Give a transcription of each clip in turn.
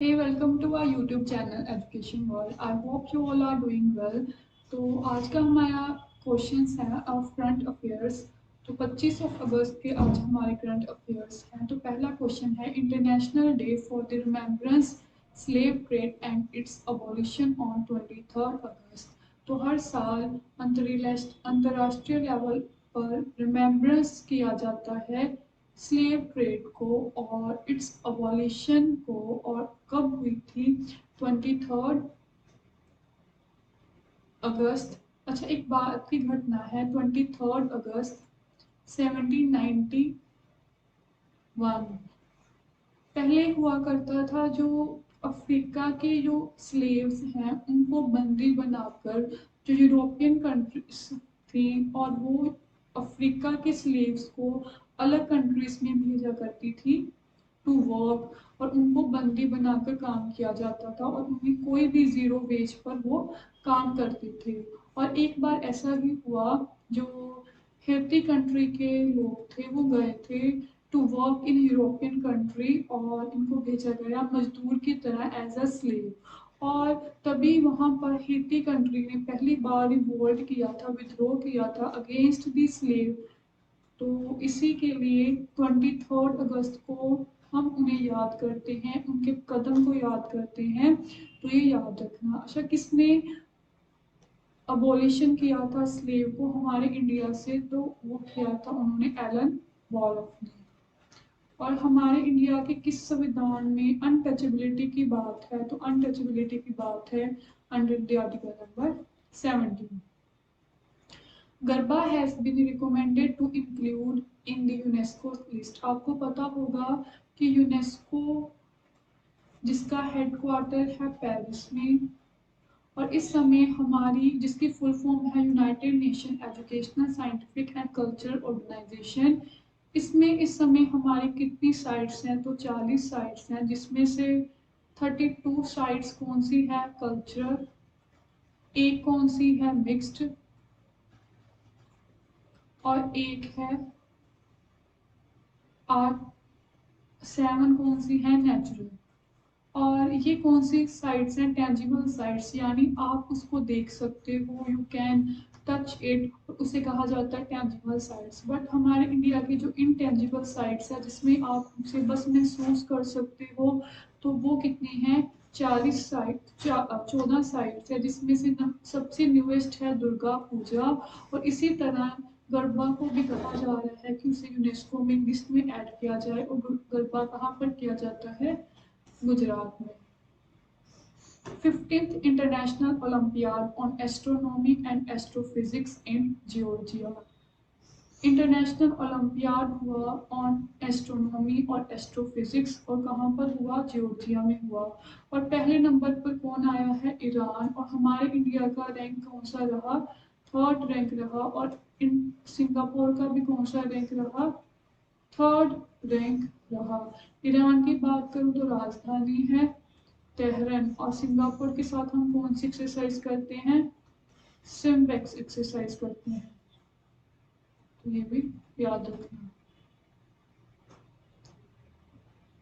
Hey, welcome to our YouTube channel Education World. I hope you all are doing well. तो आज का हमारा questions है front affairs. तो 25 अगस्त के आज हमारे करंट अफेयर्स हैं। तो पहला क्वेश्चन है international day for the remembrance slave trade and it's abolition on 23 अगस्त। तो हर साल अंतर्राष्ट्रीय लेवल पर रिमेम्बरेंस किया जाता है स्लेव ट्रेड को और इट्स अबॉलिशन को। और कब हुई थी? 23 अगस्त। अच्छा, एक बात की घटना है, 23 अगस्त 1791 पहले हुआ करता था। जो अफ्रीका के जो स्लेव्स हैं उनको बंदी बनाकर जो यूरोपियन कंट्रीज थी, और वो अफ्रीका के स्लेव्स को अलग कंट्रीज में भेजा करती थी टू वर्क, और उनको बंदी बनाकर काम किया जाता था और उन्हें कोई भी जीरो वेज पर वो काम करते थे। और एक बार ऐसा ही हुआ, जो हैती कंट्री के लोग थे वो गए थे to work in European country और इनको भेजा गया मजदूर की तरह एज अ स्लेव। और तभी वहाँ पर हैती कंट्री ने पहली बार रिवोल्ट किया था, विद्रोह किया था अगेंस्ट द स्लेव। तो इसी के लिए 23 अगस्त को हम उन्हें याद करते हैं, उनके कदम को याद करते हैं। तो ये याद रखना। अच्छा, किसने अबोलिशन किया था स्लेव को हमारे इंडिया से? तो वो किया था उन्होंने एलन वॉलफ ने। और हमारे इंडिया के किस संविधान में अनटचेबिलिटी की बात है? तो अनटचेबिलिटी की बात है under the article number 17। Garba has been recommended to include in the UNESCO list. आपको पता होगा कि यूनेस्को जिसका हेडक्वार्टर है पेरिस में, और इस समय हमारी जिसकी फुल फॉर्म है United Nation Educational Scientific and Cultural Organisation, इसमें इस समय हमारी कितनी साइट्स हैं? तो 40 साइट्स हैं, जिसमें से 32 साइट्स कौन सी है? कल्चरल। एक कौन सी है? मिक्स्ड। और एक है आर्ट। 7 कौन सी है? नेचुरल। और ये कौन सी साइट्स हैं? टेंजिबल साइट्स, यानी आप उसको देख सकते हो, यू कैन टच इट, उसे कहा जाता है टेंजिबल साइट्स। बट हमारे इंडिया की जो इनटेंजिबल साइट्स है जिसमें आप उसे बस महसूस कर सकते हो, तो वो कितनी है? 40 साइट, 14 साइट्स है, जिसमें से सबसे न्यूएस्ट है दुर्गा पूजा। और इसी तरह गरबा को भी कहा जा रहा है कि उसे यूनेस्को में लिस्ट में ऐड किया जाए। और गरबा कहाँ पर किया जाता है? गुजरात में। 15th international olympiad on astronomy and astrophysics in Georgia. International olympiad हुआ ऑन एस्ट्रोनॉमी और एस्ट्रोफिजिक्स, और कहाँ पर हुआ? जॉर्जिया में हुआ। और पहले नंबर पर कौन आया है? ईरान। और हमारे इंडिया का रैंक कौन सा रहा? 3rd रैंक रहा। और इन सिंगापुर का भी कौन सा रैंक रहा? 3rd रैंक रहा। ईरान की बात करूँ तो राजधानी है तेहरान। और सिंगापुर के साथ हम कौन सी एक्सरसाइज करते हैं? सिम्बेक्स एक्सरसाइज करते हैं। तो ये भी याद रखना।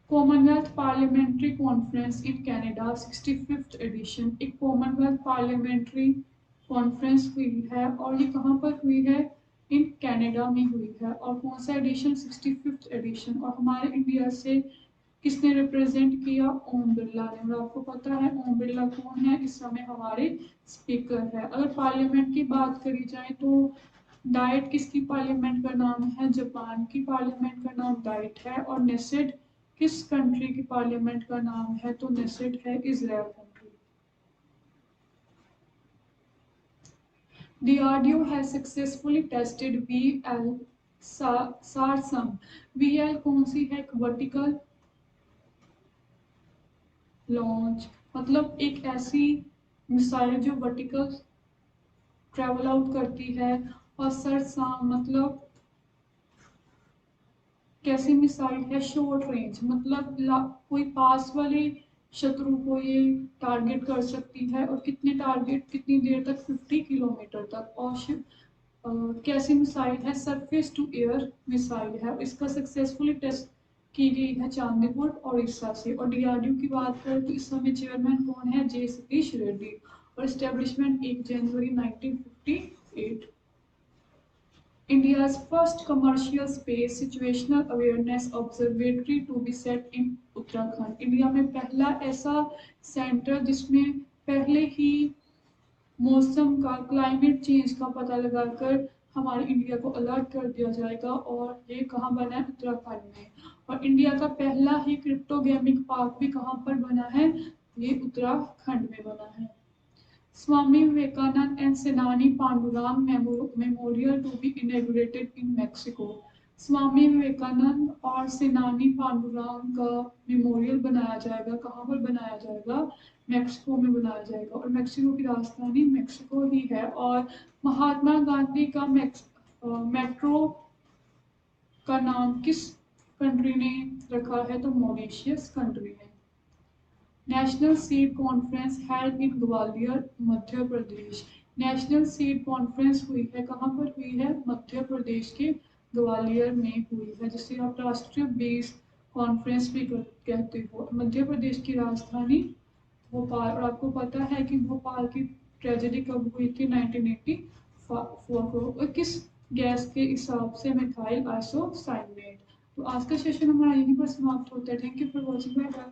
Commonwealth Parliamentary Conference in Canada 65th edition. एक कॉमनवेल्थ पार्लियामेंट्री कॉन्फ्रेंस हुई है, और ये कहाँ पर हुई है? इन कनाडा में हुई है। और कौन सा एडिशन? 65th addition. और हमारे इंडिया से किसने रिप्रेजेंट किया? ओम बिरला ने। और आपको पता है ओम बिरला कौन है? इस समय हमारे स्पीकर है। अगर पार्लियामेंट की बात करी जाए तो डाइट किसकी पार्लियामेंट का नाम है? जापान की पार्लियामेंट का नाम डाइट है। और नेसेट किस कंट्री की पार्लियामेंट का नाम है? तो नेसेट है Israel country. DRDO has successfully tested VL सारसम। VL कौन सी है? वर्टिकल लॉन्च, मतलब एक ऐसी मिसाइल जो वर्टिकल ट्रेवल आउट करती है। और सरसाम मतलब कैसी मिसाइल है? शॉर्ट रेंज, मतलब कोई पास वाले शत्रु को ये टारगेट कर सकती है। और कितने टारगेट, कितनी देर तक? 50 किलोमीटर तक। और कैसी मिसाइल है? सरफेस टू एयर मिसाइल है। इसका सक्सेसफुली टेस्ट की गई है चांदीपुर उड़ीसा से। और डीआरडीओ की बात करें तो इस समय चेयरमैन कौन है, जे सतीश रेड्डी। और establishment 1 January 1958। India's first commercial space situational awareness observatory to be set in Uttarakhand. India में पहला ऐसा सेंटर जिसमें पहले ही मौसम का, क्लाइमेट चेंज का पता लगाकर हमारे इंडिया को अलर्ट कर दिया जाएगा। और ये कहाँ बना है, उत्तराखंड में। और इंडिया का पहला ही क्रिप्टोगेमिक पार्क भी कहाँ पर बना है, ये उत्तराखंड में बना है। Swami Vivekanand and Senani Pandurang Memorial to be inaugurated in Mexico। Swami Vivekananda और सेनानी पांडुरंग का मेमोरियल बनाया जाएगा। कहाँ पर बनाया जाएगा, मेक्सिको में बनाया जाएगा। और मेक्सिको की राजधानी मेक्सिको ही है। और महात्मा गांधी का मेट्रो का नाम किस कंट्री ने रखा है, तो मॉरिशियस कंट्री ने। National seed conference held in Gwalior Madhya Pradesh. National seed conference हुई है, कहाँ पर हुई है, मध्य प्रदेश के ग्वालियर में हुई है, जिसे आप राष्ट्रीय बीज कॉन्फ्रेंस भी कहते हो। मध्य प्रदेश की राजधानी भोपाल। और आपको पता है कि भोपाल की ट्रेजेडी कब हुई थी, 1984 को। किस गैस के हिसाब से, मिथाइल आइसोसाइनेट। तो आज का सेशन हमारा यहीं पर समाप्त होता है। Thank you for watching. Bye bye.